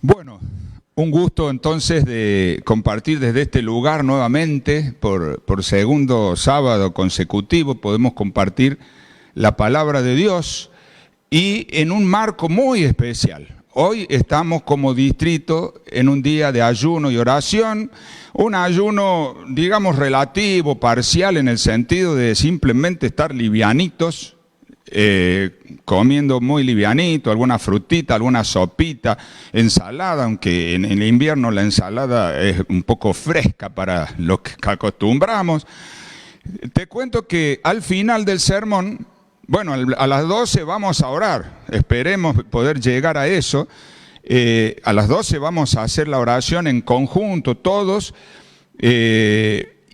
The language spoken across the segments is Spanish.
Bueno, un gusto entonces de compartir desde este lugar nuevamente, por segundo sábado consecutivo, podemos compartir la palabra de Dios y en un marco muy especial. Hoy estamos como distrito en un día de ayuno y oración, un ayuno, digamos, relativo, parcial, en el sentido de simplemente estar livianitos, comiendo muy livianito, alguna frutita, alguna sopita, ensalada, aunque en el invierno la ensalada es un poco fresca para lo que acostumbramos. Te cuento que al final del sermón, bueno, a las 12 vamos a orar, esperemos poder llegar a eso. A las 12 vamos a hacer la oración en conjunto todos,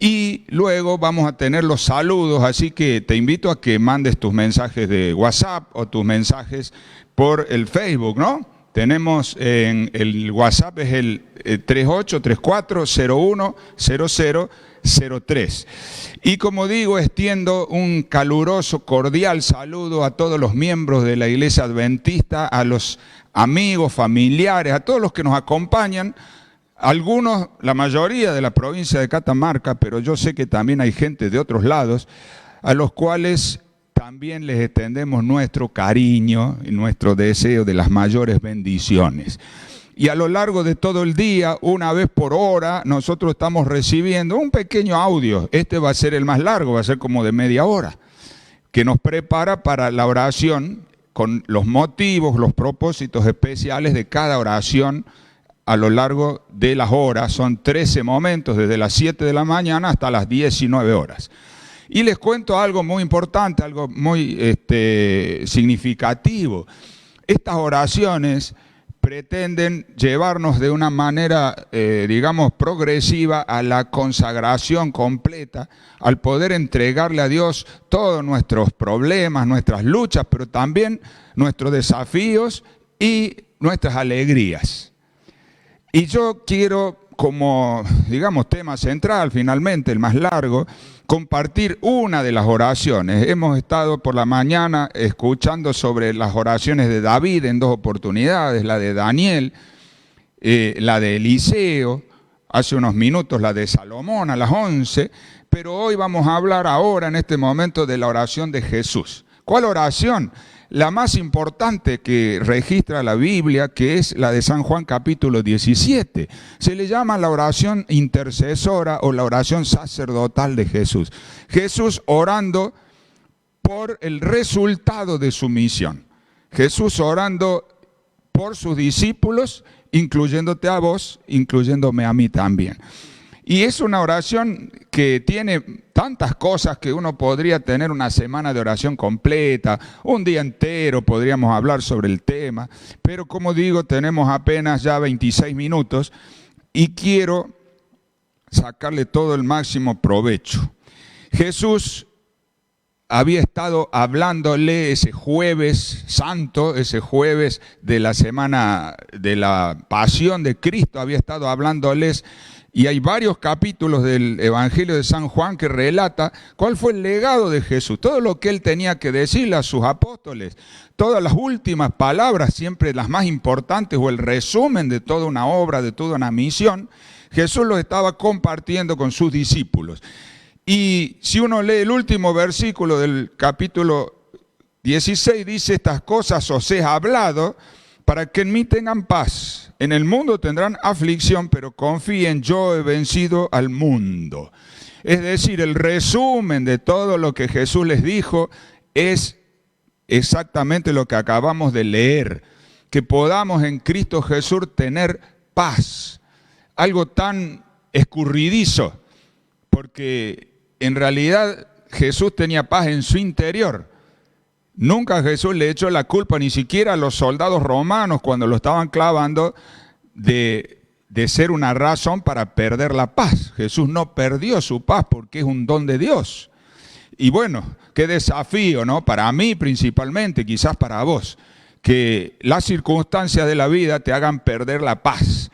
y luego vamos a tener los saludos, así que te invito a que mandes tus mensajes de WhatsApp o tus mensajes por el Facebook, ¿no? Tenemos en el WhatsApp, es el 3834010003. Y como digo, extiendo un caluroso, cordial saludo a todos los miembros de la Iglesia Adventista, a los amigos, familiares, a todos los que nos acompañan. Algunos, la mayoría de la provincia de Catamarca, pero yo sé que también hay gente de otros lados, a los cuales también les extendemos nuestro cariño y nuestro deseo de las mayores bendiciones. Y a lo largo de todo el día, una vez por hora, nosotros estamos recibiendo un pequeño audio. Este va a ser el más largo, va a ser como de media hora, que nos prepara para la oración con los motivos, los propósitos especiales de cada oración a lo largo de las horas. Son 13 momentos, desde las 7 de la mañana hasta las 19 horas. Y les cuento algo muy importante, algo muy significativo. Estas oraciones pretenden llevarnos de una manera, digamos, progresiva a la consagración completa, al poder entregarle a Dios todos nuestros problemas, nuestras luchas, pero también nuestros desafíos y nuestras alegrías. Y yo quiero, como, digamos, tema central, finalmente, el más largo, compartir una de las oraciones. Hemos estado por la mañana escuchando sobre las oraciones de David en dos oportunidades, la de Daniel, la de Eliseo, hace unos minutos la de Salomón a las 11, pero hoy vamos a hablar ahora, en este momento, de la oración de Jesús. ¿Cuál oración? La más importante que registra la Biblia, que es la de San Juan capítulo 17. Se le llama la oración intercesora o la oración sacerdotal de Jesús. Jesús orando por el resultado de su misión. Jesús orando por sus discípulos, incluyéndote a vos, incluyéndome a mí también. Y es una oración que tiene tantas cosas que uno podría tener una semana de oración completa, un día entero podríamos hablar sobre el tema, pero como digo, tenemos apenas ya 26 minutos y quiero sacarle todo el máximo provecho. Jesús había estado hablándole ese jueves santo, ese jueves de la semana de la pasión de Cristo, había estado hablándoles. Y hay varios capítulos del Evangelio de San Juan que relata cuál fue el legado de Jesús, todo lo que él tenía que decirle a sus apóstoles, todas las últimas palabras, siempre las más importantes o el resumen de toda una obra, de toda una misión, Jesús lo estaba compartiendo con sus discípulos. Y si uno lee el último versículo del capítulo 16, dice: estas cosas os he hablado para que en mí tengan paz. En el mundo tendrán aflicción, pero confíen, yo he vencido al mundo. Es decir, el resumen de todo lo que Jesús les dijo es exactamente lo que acabamos de leer. Que podamos en Cristo Jesús tener paz. Algo tan escurridizo, porque en realidad Jesús tenía paz en su interior. Nunca Jesús le echó la culpa ni siquiera a los soldados romanos cuando lo estaban clavando de ser una razón para perder la paz. Jesús no perdió su paz porque es un don de Dios. Y bueno, qué desafío, ¿no? Para mí principalmente, quizás para vos, que las circunstancias de la vida te hagan perder la paz.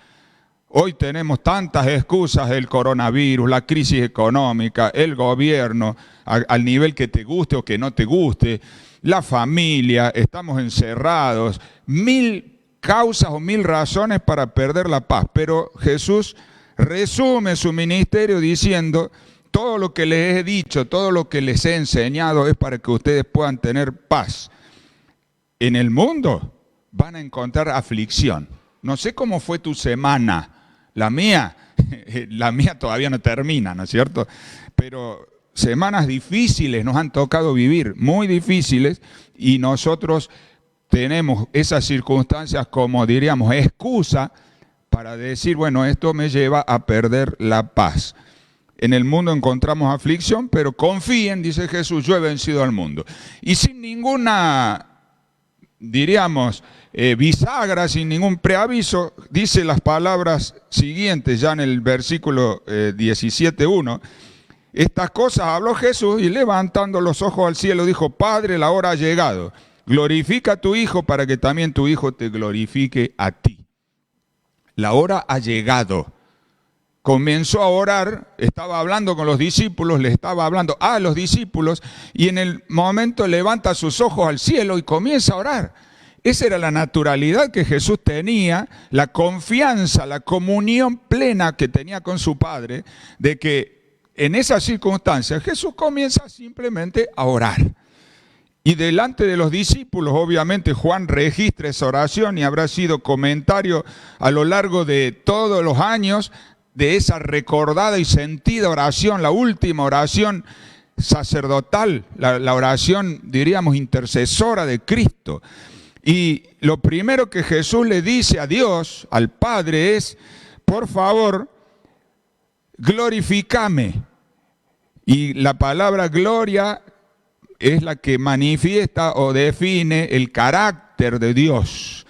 Hoy tenemos tantas excusas: el coronavirus, la crisis económica, el gobierno, al nivel que te guste o que no te guste, la familia, estamos encerrados, mil causas o 1000 razones para perder la paz. Pero Jesús resume su ministerio diciendo: todo lo que les he dicho, todo lo que les he enseñado es para que ustedes puedan tener paz. En el mundo van a encontrar aflicción. No sé cómo fue tu semana, la mía todavía no termina, ¿no es cierto? Pero semanas difíciles nos han tocado vivir, muy difíciles, y nosotros tenemos esas circunstancias como, diríamos, excusa para decir, bueno, esto me lleva a perder la paz. En el mundo encontramos aflicción, pero confíen, dice Jesús, yo he vencido al mundo. Y sin ninguna, diríamos, bisagra, sin ningún preaviso, dice las palabras siguientes, ya en el versículo 17:1. Estas cosas habló Jesús y levantando los ojos al cielo dijo: Padre, la hora ha llegado. Glorifica a tu Hijo para que también tu Hijo te glorifique a ti. La hora ha llegado. Comenzó a orar, estaba hablando con los discípulos, le estaba hablando a los discípulos, y en el momento levanta sus ojos al cielo y comienza a orar. Esa era la naturalidad que Jesús tenía, la confianza, la comunión plena que tenía con su Padre, de que en esas circunstancias Jesús comienza simplemente a orar. Y delante de los discípulos, obviamente, Juan registra esa oración y habrá sido comentario a lo largo de todos los años de esa recordada y sentida oración, la última oración sacerdotal, la oración, diríamos, intercesora de Cristo. Y lo primero que Jesús le dice a Dios, al Padre, es: por favor, glorifícame. Y la palabra gloria es la que manifiesta o define el carácter de Dios.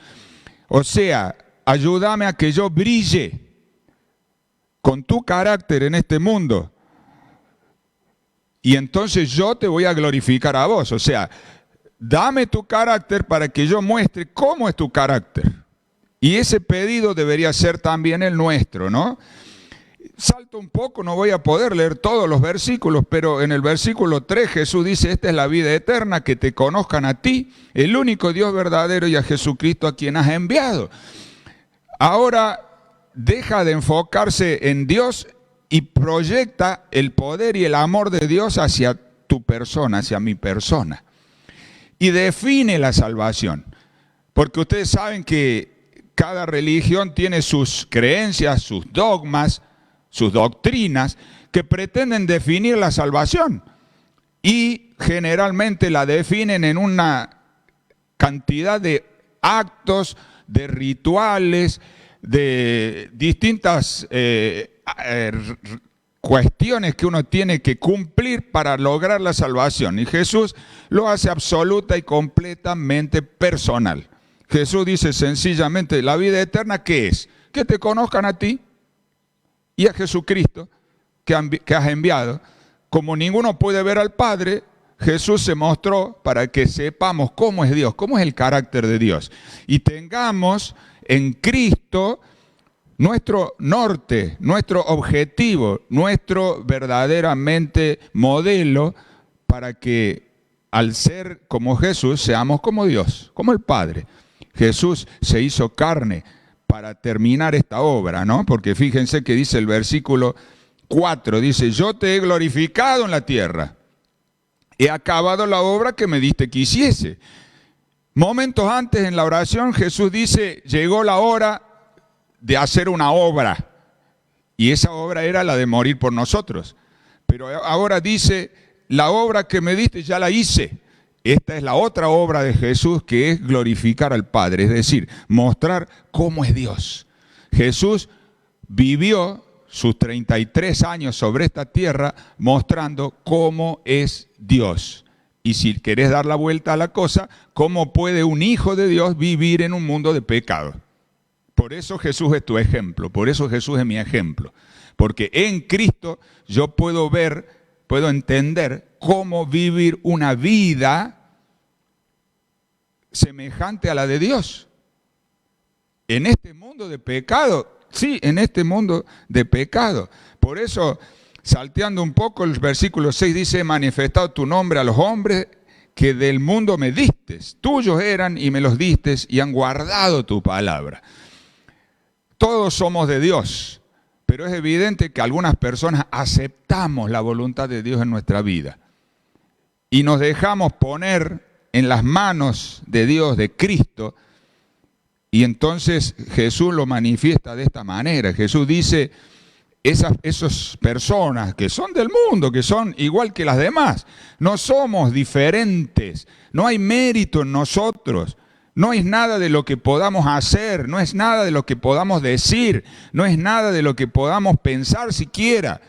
O sea, ayúdame a que yo brille con tu carácter en este mundo. Y entonces yo te voy a glorificar a vos. O sea, dame tu carácter para que yo muestre cómo es tu carácter. Y ese pedido debería ser también el nuestro, ¿no? Salto un poco, no voy a poder leer todos los versículos, pero en el versículo 3 Jesús dice: esta es la vida eterna, que te conozcan a ti, el único Dios verdadero, y a Jesucristo a quien has enviado. Ahora deja de enfocarse en Dios y proyecta el poder y el amor de Dios hacia tu persona, hacia mi persona. Y define la salvación, porque ustedes saben que cada religión tiene sus creencias, sus dogmas, sus doctrinas que pretenden definir la salvación, y generalmente la definen en una cantidad de actos, de rituales, de distintas cuestiones que uno tiene que cumplir para lograr la salvación. Y Jesús lo hace absoluta y completamente personal. Jesús dice sencillamente: la vida eterna, ¿qué es? Que te conozcan a ti y a Jesucristo que has enviado. Como ninguno puede ver al Padre, Jesús se mostró para que sepamos cómo es Dios, cómo es el carácter de Dios. Y tengamos en Cristo nuestro norte, nuestro objetivo, nuestro verdaderamente modelo, para que al ser como Jesús seamos como Dios, como el Padre. Jesús se hizo carne para terminar esta obra, ¿no? Porque fíjense que dice el versículo 4, dice: yo te he glorificado en la tierra, he acabado la obra que me diste que hiciese. Momentos antes en la oración Jesús dice: llegó la hora de hacer una obra, y esa obra era la de morir por nosotros. Pero ahora dice: la obra que me diste ya la hice. Esta es la otra obra de Jesús, que es glorificar al Padre, es decir, mostrar cómo es Dios. Jesús vivió sus 33 años sobre esta tierra mostrando cómo es Dios. Y si querés dar la vuelta a la cosa, ¿cómo puede un hijo de Dios vivir en un mundo de pecado? Por eso Jesús es tu ejemplo, por eso Jesús es mi ejemplo. Porque en Cristo yo puedo ver, puedo entender cómo vivir una vida semejante a la de Dios. En este mundo de pecado, sí, en este mundo de pecado. Por eso, salteando un poco, el versículo 6 dice: he manifestado tu nombre a los hombres que del mundo me distes. Tuyos eran y me los distes y han guardado tu palabra. Todos somos de Dios, pero es evidente que algunas personas aceptamos la voluntad de Dios en nuestra vida y nos dejamos poner en las manos de Dios, de Cristo, y entonces Jesús lo manifiesta de esta manera. Jesús dice, esas personas que son del mundo, que son igual que las demás, no somos diferentes, no hay mérito en nosotros. No es nada de lo que podamos hacer, no es nada de lo que podamos decir, no es nada de lo que podamos pensar siquiera.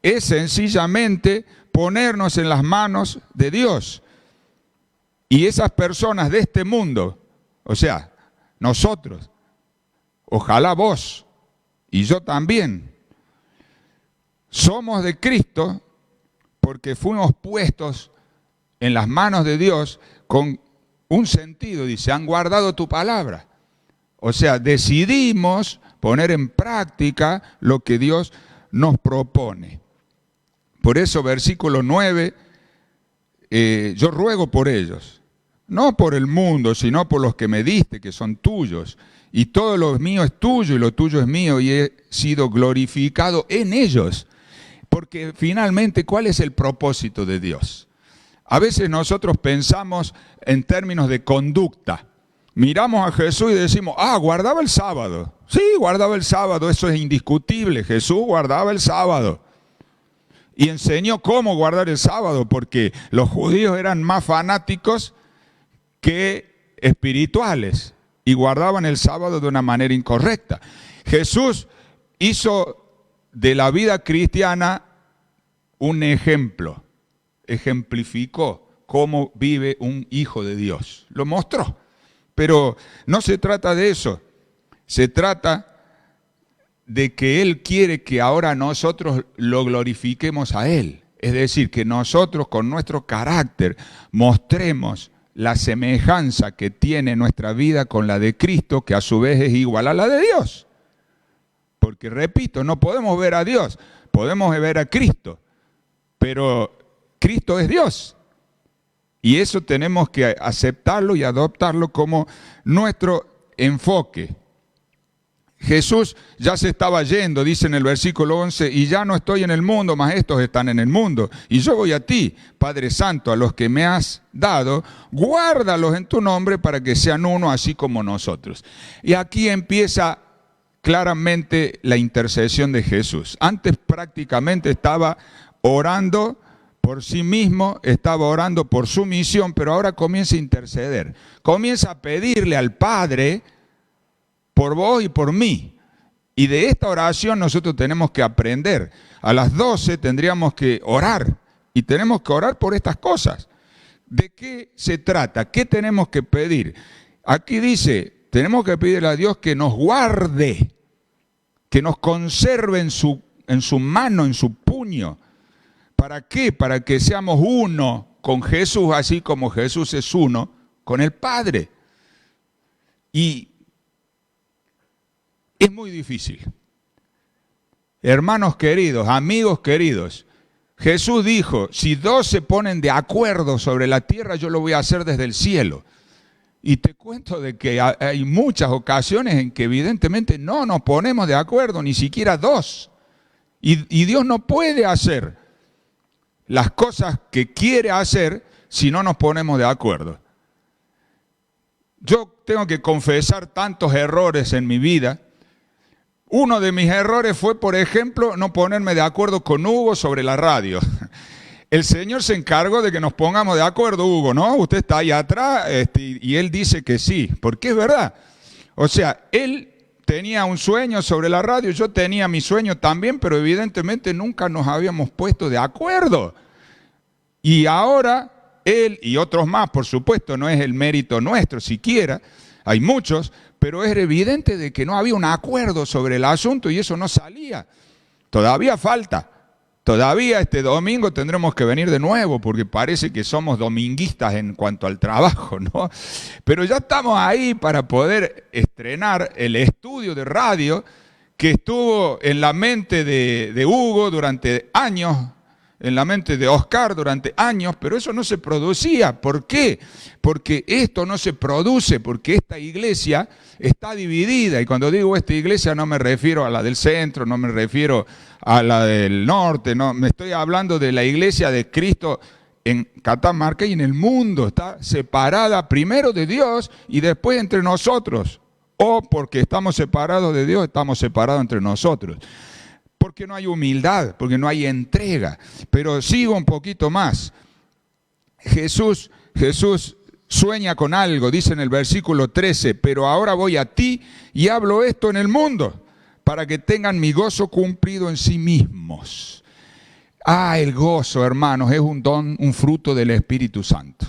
Es sencillamente ponernos en las manos de Dios. Y esas personas de este mundo, o sea, nosotros, ojalá vos y yo también, somos de Cristo porque fuimos puestos en las manos de Dios con un sentido, dice, han guardado tu palabra. O sea, decidimos poner en práctica lo que Dios nos propone. Por eso, versículo 9, yo ruego por ellos, no por el mundo, sino por los que me diste, que son tuyos. Y todo lo mío es tuyo y lo tuyo es mío, y he sido glorificado en ellos. Porque finalmente, ¿cuál es el propósito de Dios? A veces nosotros pensamos en términos de conducta. Miramos a Jesús y decimos, guardaba el sábado. Sí, guardaba el sábado, eso es indiscutible. Jesús guardaba el sábado. Y enseñó cómo guardar el sábado, porque los judíos eran más fanáticos que espirituales y guardaban el sábado de una manera incorrecta. Jesús hizo de la vida cristiana un ejemplo. Ejemplificó cómo vive un hijo de Dios. Lo mostró. Pero no se trata de eso. Se trata de que Él quiere que ahora nosotros lo glorifiquemos a Él. Es decir, que nosotros con nuestro carácter mostremos la semejanza que tiene nuestra vida con la de Cristo, que a su vez es igual a la de Dios. Porque, repito, no podemos ver a Dios, podemos ver a Cristo, pero Cristo es Dios. Y eso tenemos que aceptarlo y adoptarlo como nuestro enfoque. Jesús ya se estaba yendo, dice en el versículo 11, y ya no estoy en el mundo, mas estos están en el mundo. Y yo voy a ti, Padre Santo, a los que me has dado, guárdalos en tu nombre para que sean uno así como nosotros. Y aquí empieza claramente la intercesión de Jesús. Antes prácticamente estaba orando por sí mismo, estaba orando por su misión, pero ahora comienza a interceder. Comienza a pedirle al Padre por vos y por mí. Y de esta oración nosotros tenemos que aprender. A las 12 tendríamos que orar. Y tenemos que orar por estas cosas. ¿De qué se trata? ¿Qué tenemos que pedir? Aquí dice, tenemos que pedirle a Dios que nos guarde, que nos conserve en su mano, en su puño. ¿Para qué? Para que seamos uno con Jesús, así como Jesús es uno con el Padre. Y es muy difícil. Hermanos queridos, amigos queridos, Jesús dijo, si dos se ponen de acuerdo sobre la tierra, yo lo voy a hacer desde el cielo. Y te cuento de que hay muchas ocasiones en que evidentemente no nos ponemos de acuerdo, ni siquiera dos. Y Dios no puede hacer las cosas que quiere hacer si no nos ponemos de acuerdo. Yo tengo que confesar tantos errores en mi vida. Uno de mis errores fue, por ejemplo, no ponerme de acuerdo con Hugo sobre la radio. El Señor se encargó de que nos pongamos de acuerdo, Hugo, ¿no? Usted está ahí atrás y él dice que sí, porque es verdad. O sea, él tenía un sueño sobre la radio, yo tenía mi sueño también, pero evidentemente nunca nos habíamos puesto de acuerdo. Y ahora él y otros más, por supuesto, no es el mérito nuestro siquiera, hay muchos, pero es evidente de que no había un acuerdo sobre el asunto y eso no salía. Todavía falta. Todavía este domingo tendremos que venir de nuevo porque parece que somos dominguistas en cuanto al trabajo, ¿no? Pero ya estamos ahí para poder estrenar el estudio de radio que estuvo en la mente de Hugo durante años en la mente de Oscar durante años, pero eso no se producía. ¿Por qué? Porque esto no se produce, porque esta iglesia está dividida. Y cuando digo esta iglesia no me refiero a la del centro, no me refiero a la del norte, no, me estoy hablando de la iglesia de Cristo en Catamarca y en el mundo. Está separada primero de Dios y después entre nosotros. O porque estamos separados de Dios, estamos separados entre nosotros. Porque no hay humildad, porque no hay entrega. Pero sigo un poquito más. Jesús sueña con algo, dice en el versículo 13, pero ahora voy a ti y hablo esto en el mundo, para que tengan mi gozo cumplido en sí mismos. El gozo, hermanos, es un don, un fruto del Espíritu Santo.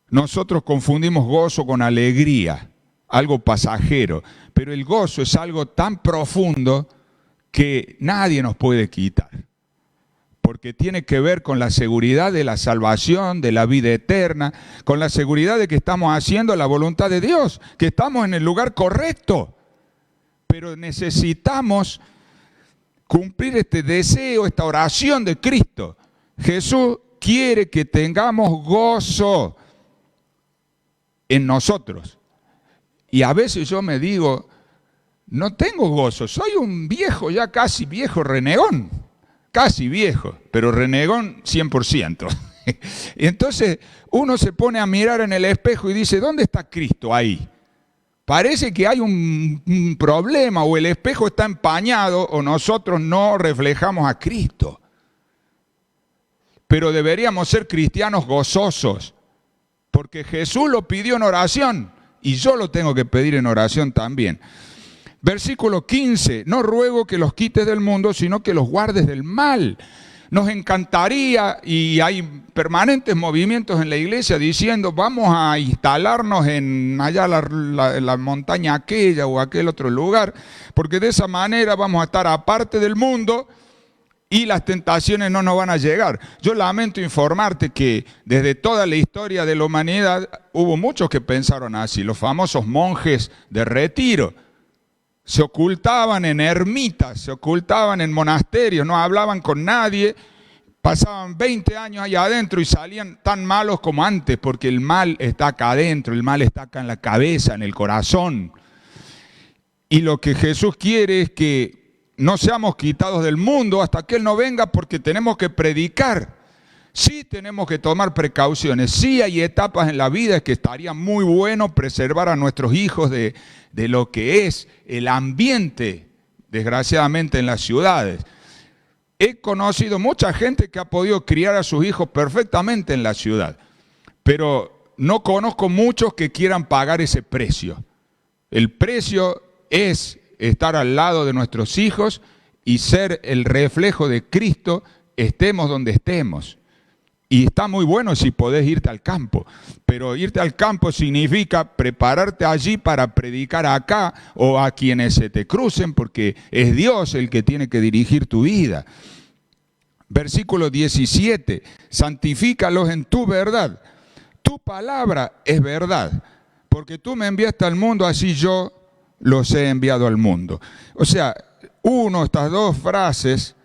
Nosotros confundimos gozo con alegría, algo pasajero, pero el gozo es algo tan profundo que nadie nos puede quitar, porque tiene que ver con la seguridad de la salvación, de la vida eterna, con la seguridad de que estamos haciendo la voluntad de Dios, que estamos en el lugar correcto, pero necesitamos cumplir este deseo, esta oración de Cristo. Jesús quiere que tengamos gozo en nosotros, y a veces yo me digo, no tengo gozo, soy un viejo, ya casi viejo renegón, casi viejo, pero renegón 100%. Y entonces uno se pone a mirar en el espejo y dice, ¿dónde está Cristo ahí? Parece que hay un problema, o el espejo está empañado, o nosotros no reflejamos a Cristo. Pero deberíamos ser cristianos gozosos, porque Jesús lo pidió en oración, y yo lo tengo que pedir en oración también. Versículo 15, no ruego que los quites del mundo, sino que los guardes del mal. Nos encantaría, y hay permanentes movimientos en la iglesia diciendo, vamos a instalarnos en allá la montaña aquella o aquel otro lugar, porque de esa manera vamos a estar aparte del mundo y las tentaciones no nos van a llegar. Yo lamento informarte que desde toda la historia de la humanidad hubo muchos que pensaron así, los famosos monjes de retiro. Se ocultaban en ermitas, se ocultaban en monasterios, no hablaban con nadie, pasaban 20 años allá adentro y salían tan malos como antes, porque el mal está acá adentro, el mal está acá en la cabeza, en el corazón. Y lo que Jesús quiere es que no seamos quitados del mundo hasta que Él no venga, porque tenemos que predicar. Sí tenemos que tomar precauciones, sí hay etapas en la vida que estaría muy bueno preservar a nuestros hijos de lo que es el ambiente, desgraciadamente, en las ciudades. He conocido mucha gente que ha podido criar a sus hijos perfectamente en la ciudad, pero no conozco muchos que quieran pagar ese precio. El precio es estar al lado de nuestros hijos y ser el reflejo de Cristo, estemos donde estemos. Y está muy bueno si podés irte al campo, pero irte al campo significa prepararte allí para predicar acá o a quienes se te crucen, porque es Dios el que tiene que dirigir tu vida. Versículo 17, santifícalos en tu verdad. Tu palabra es verdad, porque tú me enviaste al mundo, así yo los he enviado al mundo. O sea, estas dos frases,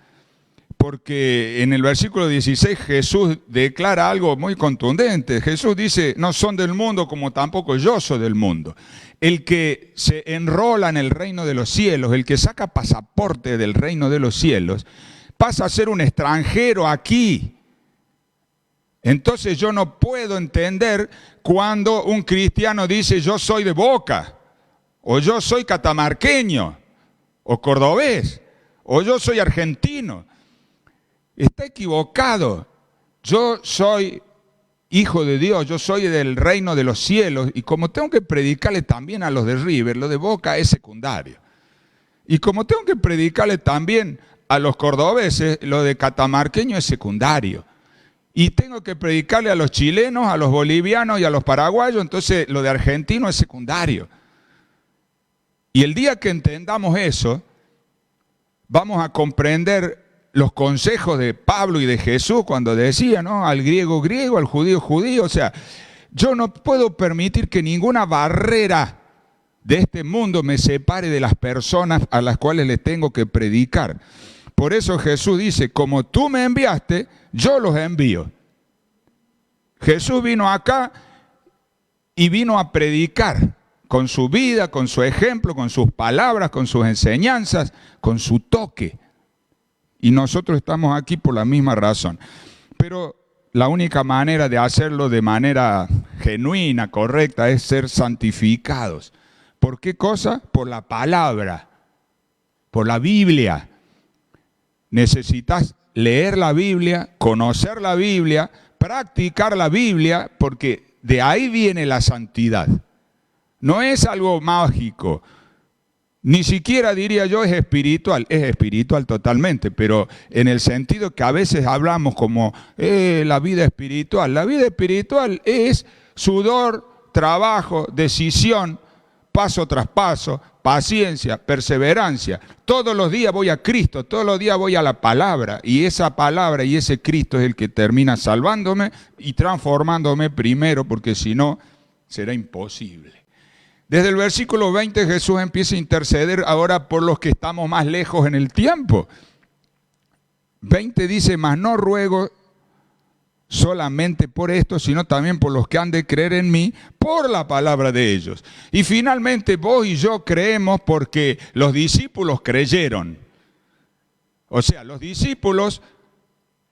porque en el versículo 16 Jesús declara algo muy contundente. Jesús dice, no son del mundo como tampoco yo soy del mundo. El que se enrola en el reino de los cielos, el que saca pasaporte del reino de los cielos, pasa a ser un extranjero aquí. Entonces yo no puedo entender cuando un cristiano dice yo soy de Boca, o yo soy catamarqueño, o cordobés, o yo soy argentino. Está equivocado. Yo soy hijo de Dios, yo soy del reino de los cielos, y como tengo que predicarle también a los de River, lo de Boca es secundario. Y como tengo que predicarle también a los cordobeses, lo de catamarqueño es secundario. Y tengo que predicarle a los chilenos, a los bolivianos y a los paraguayos, entonces lo de argentino es secundario. Y el día que entendamos eso, vamos a comprender los consejos de Pablo y de Jesús cuando decía, ¿no? Al griego griego, al judío judío. O sea, yo no puedo permitir que ninguna barrera de este mundo me separe de las personas a las cuales les tengo que predicar. Por eso Jesús dice, como tú me enviaste, yo los envío. Jesús vino acá y vino a predicar con su vida, con su ejemplo, con sus palabras, con sus enseñanzas, con su toque. Y nosotros estamos aquí por la misma razón. Pero la única manera de hacerlo de manera genuina, correcta, es ser santificados. ¿Por qué cosa? Por la palabra, por la Biblia. Necesitas leer la Biblia, conocer la Biblia, practicar la Biblia, porque de ahí viene la santidad. No es algo mágico, ni siquiera diría yo es espiritual totalmente, pero en el sentido que a veces hablamos como la vida espiritual. La vida espiritual es sudor, trabajo, decisión, paso tras paso, paciencia, perseverancia. Todos los días voy a Cristo, todos los días voy a la palabra, y esa palabra y ese Cristo es el que termina salvándome y transformándome primero, porque si no, será imposible. Desde el versículo 20 Jesús empieza a interceder ahora por los que estamos más lejos en el tiempo. 20 dice, mas no ruego solamente por esto, sino también por los que han de creer en mí, por la palabra de ellos. Y finalmente vos y yo creemos porque los discípulos creyeron. O sea, los discípulos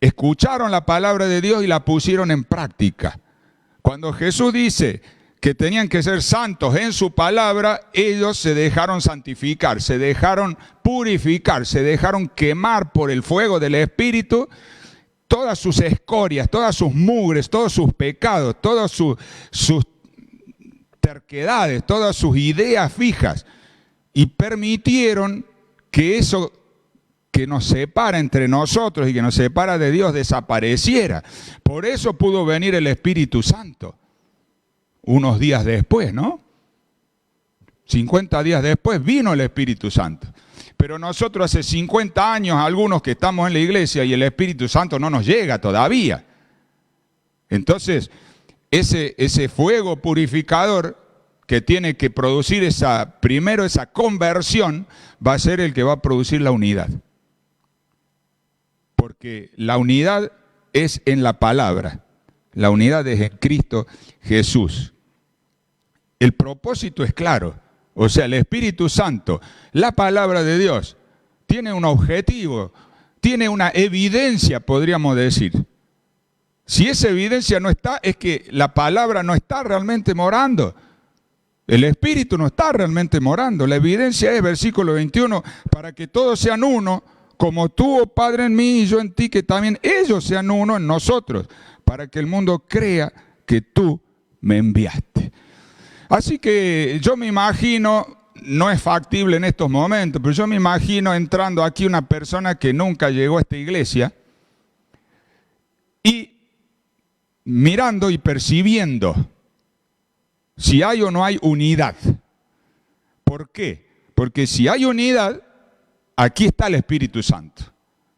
escucharon la palabra de Dios y la pusieron en práctica. Cuando Jesús dice que tenían que ser santos en su palabra, ellos se dejaron santificar, se dejaron purificar, se dejaron quemar por el fuego del Espíritu, todas sus escorias, todas sus mugres, todos sus pecados, todas sus terquedades, todas sus ideas fijas, y permitieron que eso que nos separa entre nosotros y que nos separa de Dios desapareciera. Por eso pudo venir el Espíritu Santo. Unos días después, ¿no? 50 días después vino el Espíritu Santo. Pero nosotros hace 50 años, algunos que estamos en la iglesia, y el Espíritu Santo no nos llega todavía. Entonces, ese fuego purificador que tiene que producir primero esa conversión, va a ser el que va a producir la unidad. Porque la unidad es en la palabra. La unidad es en Cristo Jesús. El propósito es claro, o sea, el Espíritu Santo, la palabra de Dios, tiene un objetivo, tiene una evidencia, podríamos decir. Si esa evidencia no está, es que la palabra no está realmente morando. El Espíritu no está realmente morando. La evidencia es, versículo 21, para que todos sean uno, como tú, oh Padre, en mí y yo en ti, que también ellos sean uno en nosotros, para que el mundo crea que tú me enviaste. Así que yo me imagino, no es factible en estos momentos, pero yo me imagino entrando aquí una persona que nunca llegó a esta iglesia y mirando y percibiendo si hay o no hay unidad. ¿Por qué? Porque si hay unidad, aquí está el Espíritu Santo.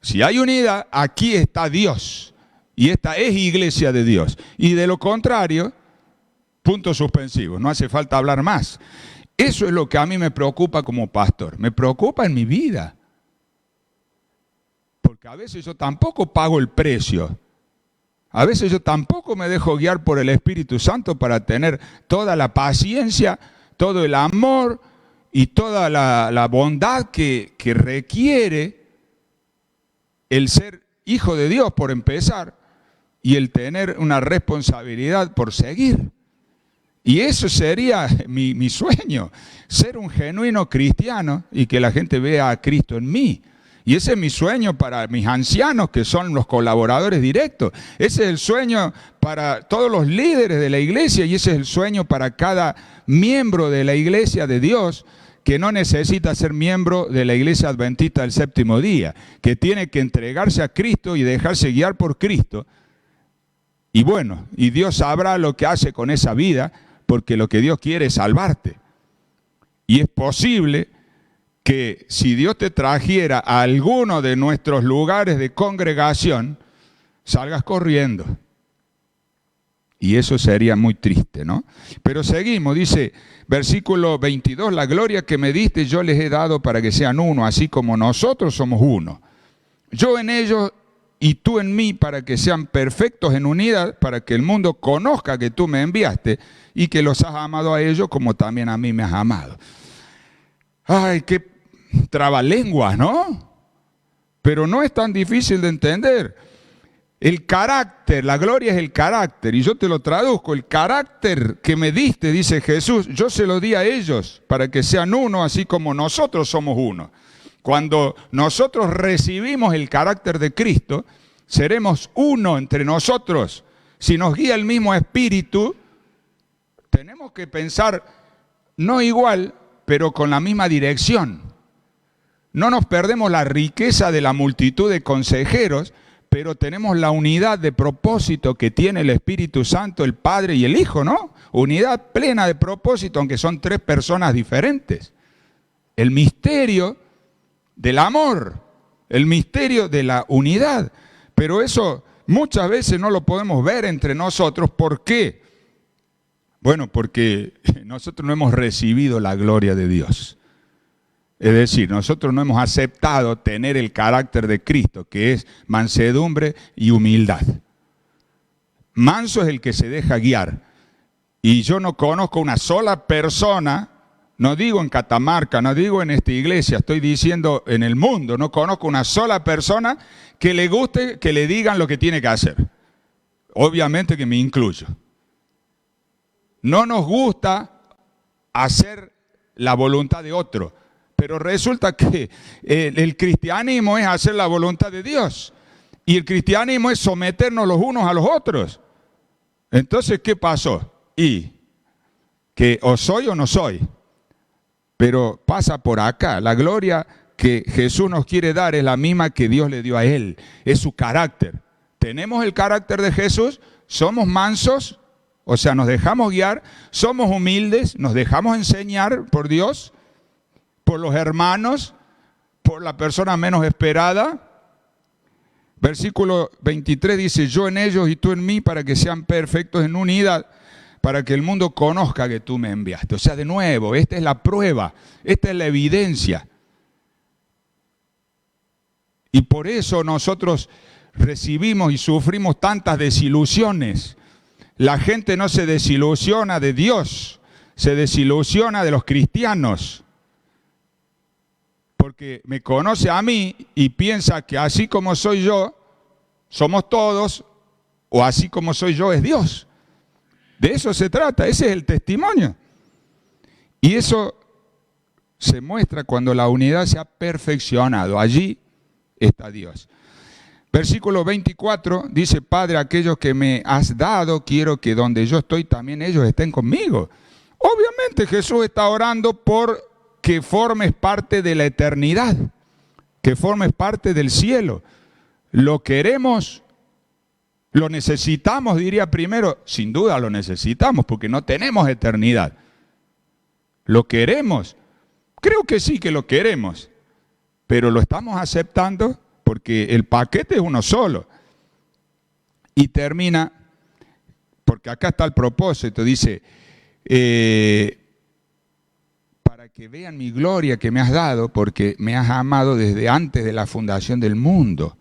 Si hay unidad, aquí está Dios. Y esta es iglesia de Dios. Y de lo contrario, punto suspensivo, no hace falta hablar más. Eso es lo que a mí me preocupa como pastor. Me preocupa en mi vida. Porque a veces yo tampoco pago el precio. A veces yo tampoco me dejo guiar por el Espíritu Santo para tener toda la paciencia, todo el amor y toda la bondad que requiere el ser hijo de Dios por empezar y el tener una responsabilidad por seguir. Y eso sería mi sueño, ser un genuino cristiano y que la gente vea a Cristo en mí. Y ese es mi sueño para mis ancianos, que son los colaboradores directos. Ese es el sueño para todos los líderes de la iglesia y ese es el sueño para cada miembro de la iglesia de Dios, que no necesita ser miembro de la iglesia adventista del séptimo día, que tiene que entregarse a Cristo y dejarse guiar por Cristo. Y bueno, y Dios sabrá lo que hace con esa vida, porque lo que Dios quiere es salvarte. Y es posible que si Dios te trajera a alguno de nuestros lugares de congregación, salgas corriendo. Y eso sería muy triste, ¿no? Pero seguimos, dice, versículo 22, la gloria que me diste yo les he dado para que sean uno, así como nosotros somos uno. yo en ellos y tú en mí, para que sean perfectos en unidad, para que el mundo conozca que tú me enviaste y que los has amado a ellos como también a mí me has amado. Ay, qué trabalenguas, ¿no? Pero no es tan difícil de entender. El carácter, la gloria es el carácter, y yo te lo traduzco, el carácter que me diste, dice Jesús, yo se lo di a ellos para que sean uno, así como nosotros somos uno. Cuando nosotros recibimos el carácter de Cristo, seremos uno entre nosotros. Si nos guía el mismo Espíritu, tenemos que pensar no igual, pero con la misma dirección. No nos perdemos la riqueza de la multitud de consejeros, pero tenemos la unidad de propósito que tiene el Espíritu Santo, el Padre y el Hijo, ¿no? Unidad plena de propósito, aunque son tres personas diferentes. El misterio del amor, el misterio de la unidad. Pero eso muchas veces no lo podemos ver entre nosotros. ¿Por qué? Bueno, porque nosotros no hemos recibido la gloria de Dios. Es decir, nosotros no hemos aceptado tener el carácter de Cristo, que es mansedumbre y humildad. Manso es el que se deja guiar. Y yo no conozco una sola persona, no digo en Catamarca, no digo en esta iglesia, estoy diciendo en el mundo, no conozco una sola persona que le guste que le digan lo que tiene que hacer. Obviamente que me incluyo. No nos gusta hacer la voluntad de otro. Pero resulta que el cristianismo es hacer la voluntad de Dios. Y el cristianismo es someternos los unos a los otros. Entonces, ¿qué pasó? Y que o soy o no soy. Pero pasa por acá. La gloria que Jesús nos quiere dar es la misma que Dios le dio a Él. Es su carácter. Tenemos el carácter de Jesús, somos mansos, o sea, nos dejamos guiar, somos humildes, nos dejamos enseñar por Dios, por los hermanos, por la persona menos esperada. Versículo 23 dice, yo en ellos y tú en mí, para que sean perfectos en unidad, para que el mundo conozca que tú me enviaste. O sea, de nuevo, esta es la prueba, esta es la evidencia. Y por eso nosotros recibimos y sufrimos tantas desilusiones. La gente no se desilusiona de Dios, se desilusiona de los cristianos. Porque me conoce a mí y piensa que así como soy yo, somos todos, o así como soy yo es Dios. De eso se trata, ese es el testimonio. Y eso se muestra cuando la unidad se ha perfeccionado. Allí está Dios. Versículo 24 dice, Padre, aquellos que me has dado, quiero que donde yo estoy también ellos estén conmigo. Obviamente Jesús está orando por que formes parte de la eternidad, que formes parte del cielo. Lo queremos, lo necesitamos, diría primero, sin duda lo necesitamos, porque no tenemos eternidad. ¿Lo queremos? Creo que sí que lo queremos, pero lo estamos aceptando porque el paquete es uno solo. Y termina, porque acá está el propósito, dice, para que vean mi gloria que me has dado, porque me has amado desde antes de la fundación del mundo.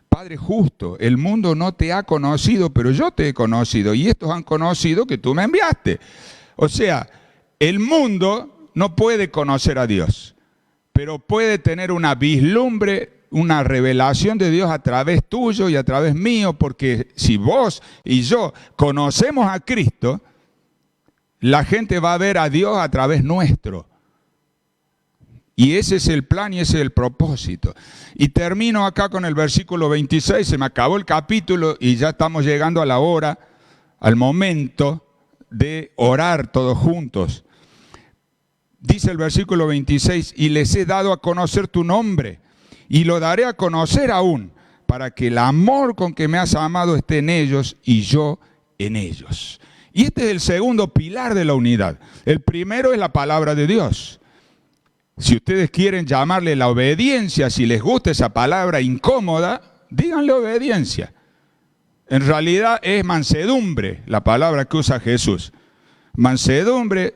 Padre justo, el mundo no te ha conocido, pero yo te he conocido, y estos han conocido que tú me enviaste. O sea, el mundo no puede conocer a Dios, pero puede tener una vislumbre, una revelación de Dios a través tuyo y a través mío, porque si vos y yo conocemos a Cristo, la gente va a ver a Dios a través nuestro. Y ese es el plan y ese es el propósito. Y termino acá con el versículo 26, se me acabó el capítulo y ya estamos llegando a la hora, al momento de orar todos juntos. Dice el versículo 26, y les he dado a conocer tu nombre, y lo daré a conocer aún, para que el amor con que me has amado esté en ellos y yo en ellos. Y este es el segundo pilar de la unidad. El primero es la palabra de Dios. Si ustedes quieren llamarle la obediencia, si les gusta esa palabra incómoda, díganle obediencia. En realidad es mansedumbre, la palabra que usa Jesús. Mansedumbre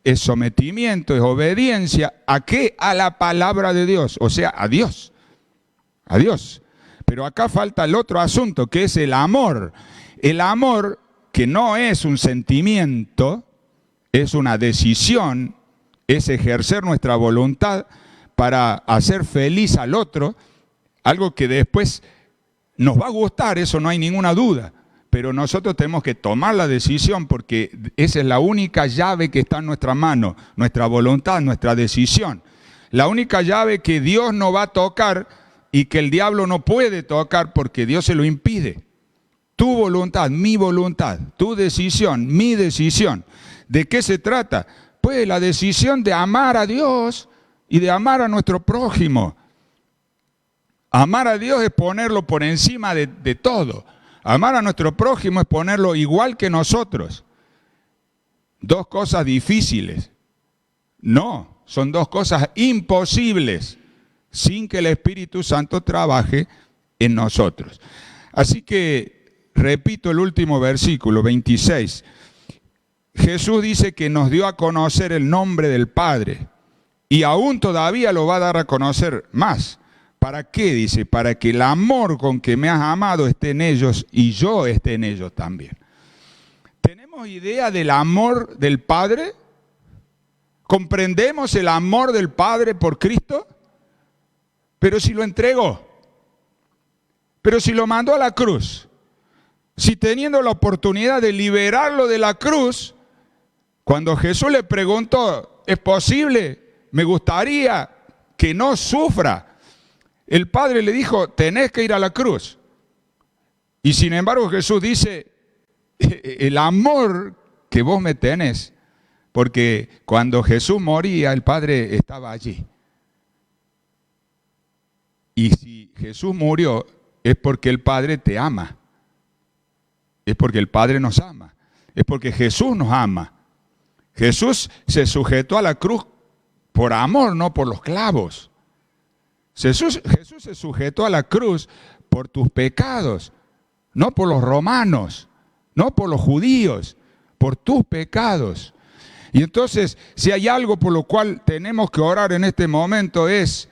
es sometimiento, es obediencia. ¿A qué? A la palabra de Dios, o sea, a Dios. A Dios. Pero acá falta el otro asunto, que es el amor. El amor, que no es un sentimiento, es una decisión, es ejercer nuestra voluntad para hacer feliz al otro, algo que después nos va a gustar, eso no hay ninguna duda. Pero nosotros tenemos que tomar la decisión porque esa es la única llave que está en nuestra mano, nuestra voluntad, nuestra decisión. La única llave que Dios no va a tocar y que el diablo no puede tocar porque Dios se lo impide. Tu voluntad, mi voluntad, tu decisión, mi decisión. ¿De qué se trata? Pues la decisión de amar a Dios y de amar a nuestro prójimo. Amar a Dios es ponerlo por encima de todo. Amar a nuestro prójimo es ponerlo igual que nosotros. Dos cosas difíciles. No, son dos cosas imposibles sin que el Espíritu Santo trabaje en nosotros. Así que, repito el último versículo, 26. Jesús dice que nos dio a conocer el nombre del Padre y aún todavía lo va a dar a conocer más. ¿Para qué? Dice, para que el amor con que me has amado esté en ellos y yo esté en ellos también. ¿Tenemos idea del amor del Padre? ¿Comprendemos el amor del Padre por Cristo? Pero si lo entregó, pero si lo mandó a la cruz, si teniendo la oportunidad de liberarlo de la cruz, cuando Jesús le preguntó, ¿es posible? Me gustaría que no sufra. El Padre le dijo, tenés que ir a la cruz. Y sin embargo Jesús dice, el amor que vos me tenés, porque cuando Jesús moría, el Padre estaba allí. Y si Jesús murió, es porque el Padre te ama. Es porque el Padre nos ama. Es porque Jesús nos ama. Jesús se sujetó a la cruz por amor, no por los clavos. Jesús se sujetó a la cruz por tus pecados, no por los romanos, no por los judíos, por tus pecados. Y entonces, si hay algo por lo cual tenemos que orar en este momento es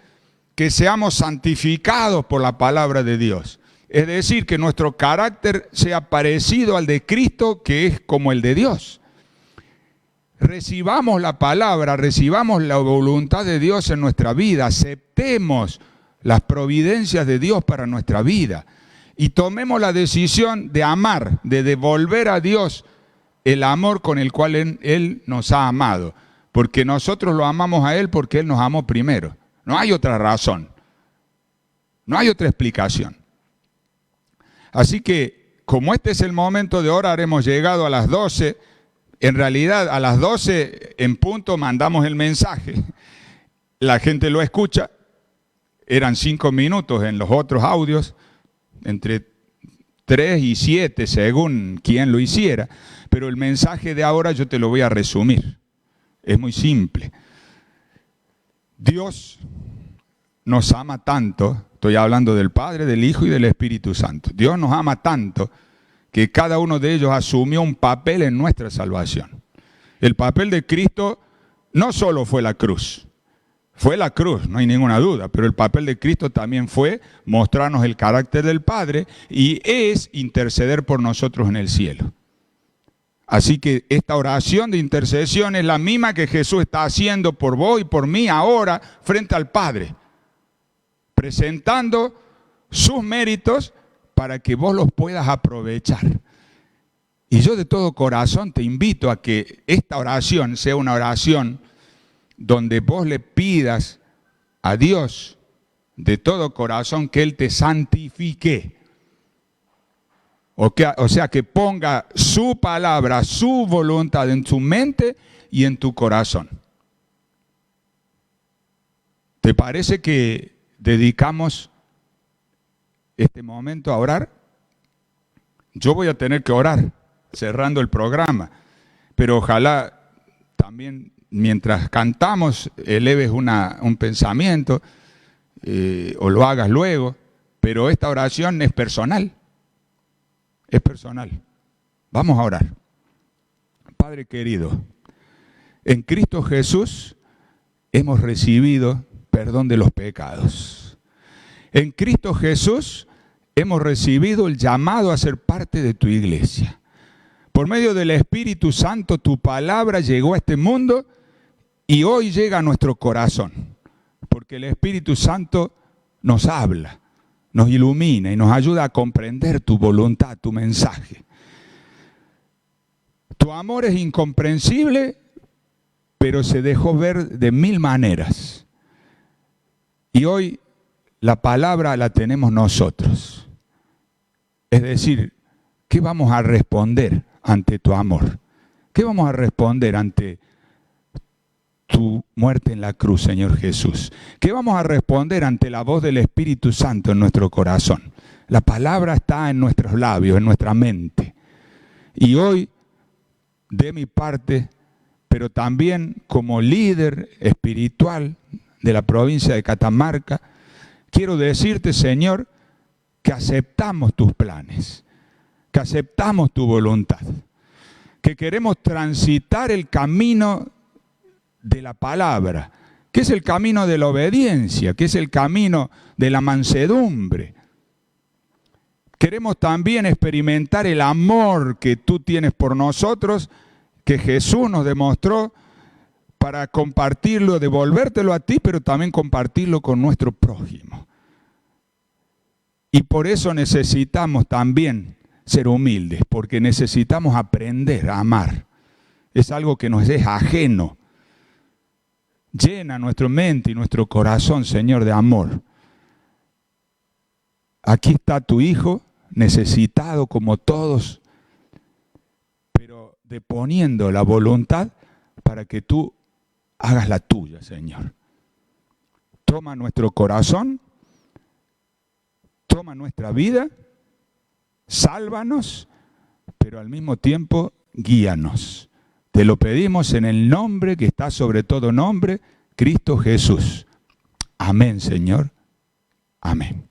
que seamos santificados por la palabra de Dios. Es decir, que nuestro carácter sea parecido al de Cristo, que es como el de Dios. Recibamos la palabra, recibamos la voluntad de Dios en nuestra vida, aceptemos las providencias de Dios para nuestra vida y tomemos la decisión de amar, de devolver a Dios el amor con el cual Él nos ha amado, porque nosotros lo amamos a Él porque Él nos amó primero. No hay otra razón, no hay otra explicación. Así que, como este es el momento de orar, hemos llegado a las 12. En realidad, a las 12 en punto mandamos el mensaje. La gente lo escucha. Eran 5 minutos en los otros audios, entre 3 y 7 según quien lo hiciera. Pero el mensaje de ahora yo te lo voy a resumir. Es muy simple. Dios nos ama tanto, estoy hablando del Padre, del Hijo y del Espíritu Santo. Dios nos ama tanto que cada uno de ellos asumió un papel en nuestra salvación. El papel de Cristo no solo fue la cruz, no hay ninguna duda, pero el papel de Cristo también fue mostrarnos el carácter del Padre y es interceder por nosotros en el cielo. Así que esta oración de intercesión es la misma que Jesús está haciendo por vos y por mí ahora frente al Padre, presentando sus méritos para que vos los puedas aprovechar. Y yo de todo corazón te invito a que esta oración sea una oración donde vos le pidas a Dios de todo corazón que Él te santifique. O sea, que ponga su palabra, su voluntad en tu mente y en tu corazón. ¿Te parece que dedicamos este momento a orar? Yo voy a tener que orar cerrando el programa, pero ojalá también mientras cantamos eleves un pensamiento o lo hagas luego, pero esta oración es personal. Es personal. Vamos a orar. Padre querido, en Cristo Jesús hemos recibido perdón de los pecados. En Cristo Jesús hemos recibido el llamado a ser parte de tu iglesia. Por medio del Espíritu Santo, tu palabra llegó a este mundo y hoy llega a nuestro corazón. Porque el Espíritu Santo nos habla, nos ilumina y nos ayuda a comprender tu voluntad, tu mensaje. Tu amor es incomprensible, pero se dejó ver de mil maneras. Y hoy la palabra la tenemos nosotros. Es decir, ¿qué vamos a responder ante tu amor? ¿Qué vamos a responder ante tu muerte en la cruz, Señor Jesús? ¿Qué vamos a responder ante la voz del Espíritu Santo en nuestro corazón? La palabra está en nuestros labios, en nuestra mente. Y hoy, de mi parte, pero también como líder espiritual de la provincia de Catamarca, quiero decirte, Señor, que aceptamos tus planes, que aceptamos tu voluntad, que queremos transitar el camino de la palabra, que es el camino de la obediencia, que es el camino de la mansedumbre. Queremos también experimentar el amor que tú tienes por nosotros, que Jesús nos demostró, para compartirlo, devolvértelo a ti, pero también compartirlo con nuestro prójimo. Y por eso necesitamos también ser humildes, porque necesitamos aprender a amar. Es algo que nos es ajeno. Llena nuestra mente y nuestro corazón, Señor, de amor. Aquí está tu Hijo, necesitado como todos, pero deponiendo la voluntad para que tú hagas la tuya, Señor. Toma nuestro corazón, toma nuestra vida, sálvanos, pero al mismo tiempo guíanos. Te lo pedimos en el nombre que está sobre todo nombre, Cristo Jesús. Amén, Señor. Amén.